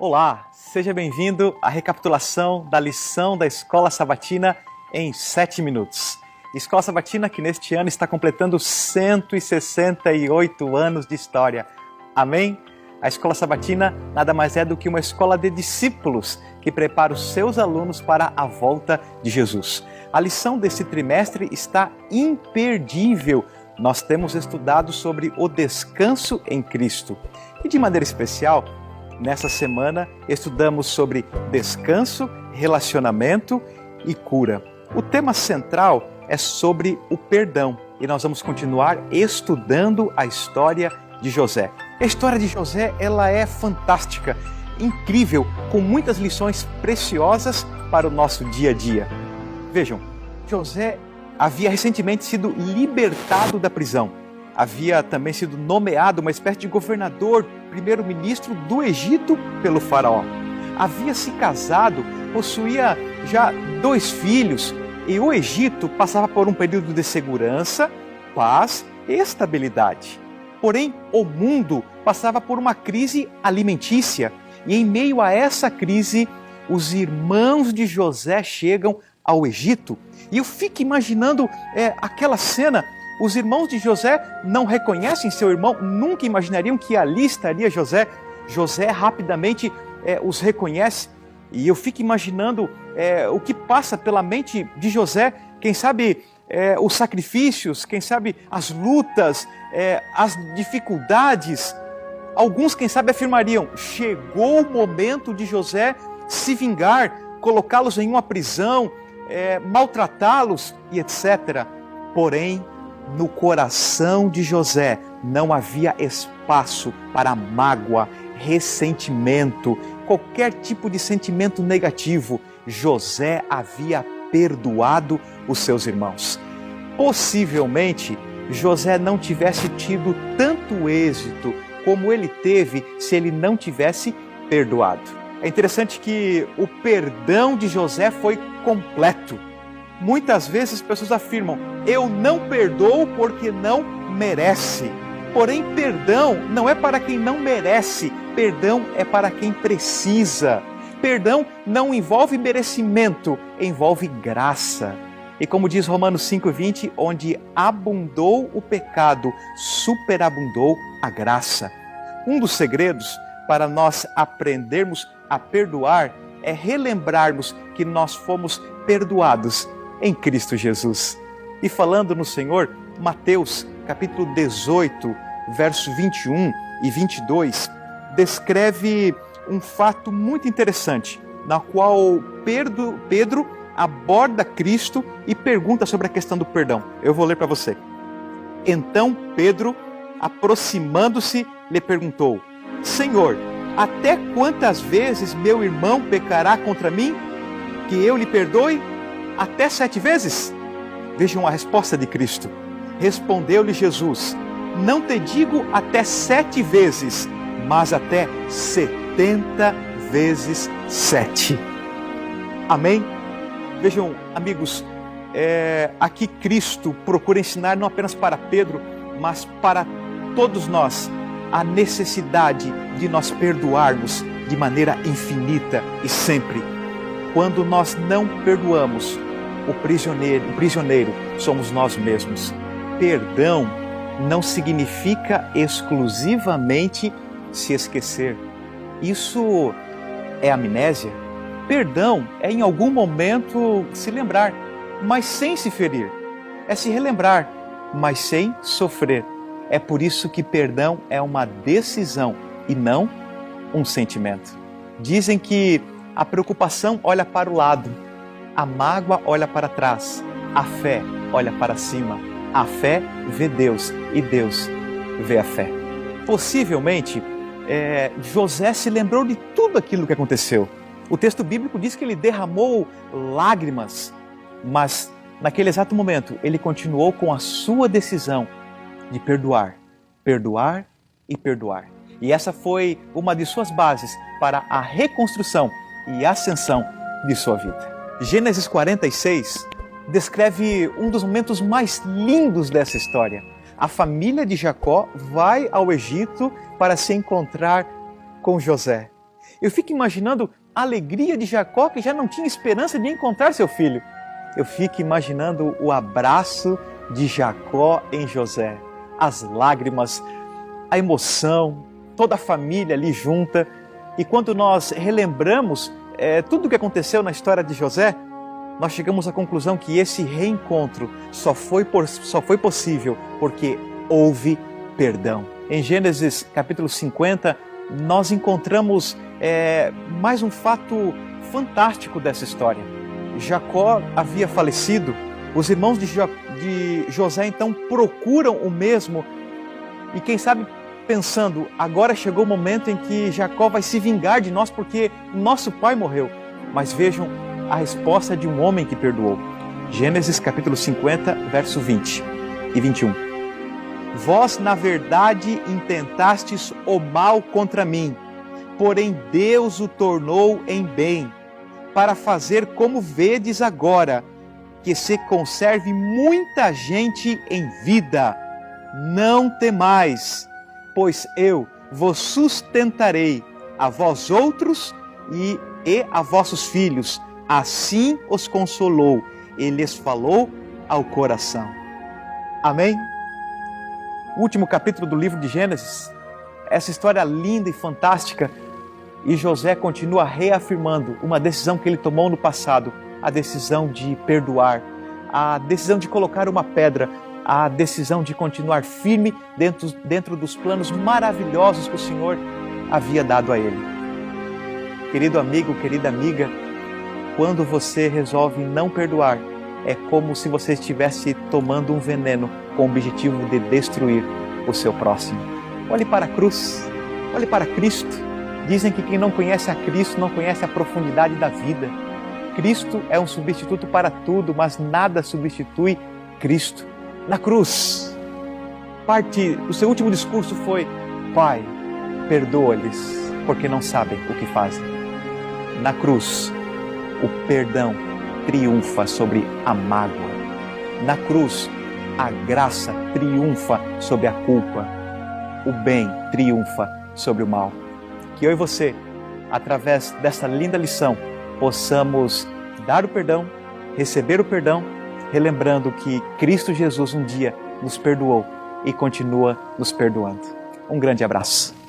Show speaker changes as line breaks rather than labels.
Olá, seja bem-vindo à recapitulação da lição da Escola Sabatina em 7 minutos. Escola Sabatina que neste ano está completando 168 anos de história. Amém? A Escola Sabatina nada mais é do que uma escola de discípulos que prepara os seus alunos para a volta de Jesus. A lição desse trimestre está imperdível. Nós temos estudado sobre o descanso em Cristo. E de maneira especial, nessa semana estudamos sobre descanso, relacionamento e cura. O tema central é sobre o perdão e nós vamos continuar estudando a história de José. A história de José, ela é fantástica, incrível, com muitas lições preciosas para o nosso dia a dia. Vejam, José havia recentemente sido libertado da prisão. Havia também sido nomeado uma espécie de governador, primeiro-ministro do Egito pelo faraó. Havia se casado, possuía já 2 filhos e o Egito passava por um período de segurança, paz e estabilidade. Porém, o mundo passava por uma crise alimentícia e em meio a essa crise, os irmãos de José chegam ao Egito. E eu fico imaginando aquela cena. Os irmãos de José não reconhecem seu irmão, nunca imaginariam que ali estaria José. José rapidamente os reconhece e eu fico imaginando o que passa pela mente de José, quem sabe os sacrifícios, quem sabe as lutas, as dificuldades. Alguns, quem sabe, afirmariam, chegou o momento de José se vingar, colocá-los em uma prisão, maltratá-los e etc. Porém, no coração de José não havia espaço para mágoa, ressentimento, qualquer tipo de sentimento negativo. José havia perdoado os seus irmãos. Possivelmente, José não tivesse tido tanto êxito como ele teve se ele não tivesse perdoado. É interessante que o perdão de José foi completo. Muitas vezes as pessoas afirmam, eu não perdoo porque não merece. Porém, perdão não é para quem não merece, perdão é para quem precisa. Perdão não envolve merecimento, envolve graça. E como diz Romanos 5,20, onde abundou o pecado, superabundou a graça. Um dos segredos para nós aprendermos a perdoar é relembrarmos que nós fomos perdoados em Cristo Jesus. E falando no Senhor, Mateus capítulo 18, verso 21 e 22, descreve um fato muito interessante, na qual Pedro aborda Cristo e pergunta sobre a questão do perdão. Eu vou ler para você. Então Pedro, aproximando-se, lhe perguntou, Senhor, até quantas vezes meu irmão pecará contra mim, que eu lhe perdoe? Até 7 vezes? Vejam a resposta de Cristo. Respondeu-lhe Jesus, não te digo até 7 vezes, mas até 70 vezes 7. Amém? Vejam, amigos, aqui Cristo procura ensinar não apenas para Pedro, mas para todos nós, a necessidade de nós perdoarmos de maneira infinita e sempre. Quando nós não perdoamos, o prisioneiro somos nós mesmos. Perdão não significa exclusivamente se esquecer. Isso é amnésia. Perdão é em algum momento se lembrar, mas sem se ferir. É se relembrar, mas sem sofrer. É por isso que perdão é uma decisão e não um sentimento. Dizem que a preocupação olha para o lado, a mágoa olha para trás, a fé olha para cima. A fé vê Deus e Deus vê a fé. Possivelmente, José se lembrou de tudo aquilo que aconteceu. O texto bíblico diz que ele derramou lágrimas, mas naquele exato momento ele continuou com a sua decisão de perdoar, perdoar e perdoar. E essa foi uma de suas bases para a reconstrução e ascensão de sua vida. Gênesis 46 descreve um dos momentos mais lindos dessa história. A família de Jacó vai ao Egito para se encontrar com José. Eu fico imaginando a alegria de Jacó, que já não tinha esperança de encontrar seu filho. Eu fico imaginando o abraço de Jacó em José, as lágrimas, a emoção, toda a família ali junta. E quando nós relembramos tudo o que aconteceu na história de José, nós chegamos à conclusão que esse reencontro só foi possível porque houve perdão. Em Gênesis capítulo 50, nós encontramos mais um fato fantástico dessa história. Jacó havia falecido, os irmãos de José então procuram o mesmo e quem sabe pensando, agora chegou o momento em que Jacó vai se vingar de nós porque nosso pai morreu. Mas vejam a resposta de um homem que perdoou. Gênesis capítulo 50, verso 20 e 21. Vós, na verdade, intentastes o mal contra mim, porém Deus o tornou em bem, para fazer como vedes agora, que se conserve muita gente em vida. Não temais, pois eu vos sustentarei, a vós outros e a vossos filhos. Assim os consolou e lhes falou ao coração. Amém? O último capítulo do livro de Gênesis, essa história linda e fantástica, e José continua reafirmando uma decisão que ele tomou no passado, a decisão de perdoar, a decisão de colocar uma pedra, a decisão de continuar firme dentro dos planos maravilhosos que o Senhor havia dado a ele. Querido amigo, querida amiga, quando você resolve não perdoar, é como se você estivesse tomando um veneno com o objetivo de destruir o seu próximo. Olhe para a cruz, olhe para Cristo. Dizem que quem não conhece a Cristo não conhece a profundidade da vida. Cristo é um substituto para tudo, mas nada substitui Cristo. Na cruz, parte do seu último discurso foi: Pai, perdoa-lhes, porque não sabem o que fazem. Na cruz, o perdão triunfa sobre a mágoa. Na cruz, a graça triunfa sobre a culpa. O bem triunfa sobre o mal. Que eu e você, através dessa linda lição, possamos dar o perdão, receber o perdão, relembrando que Cristo Jesus um dia nos perdoou e continua nos perdoando. Um grande abraço.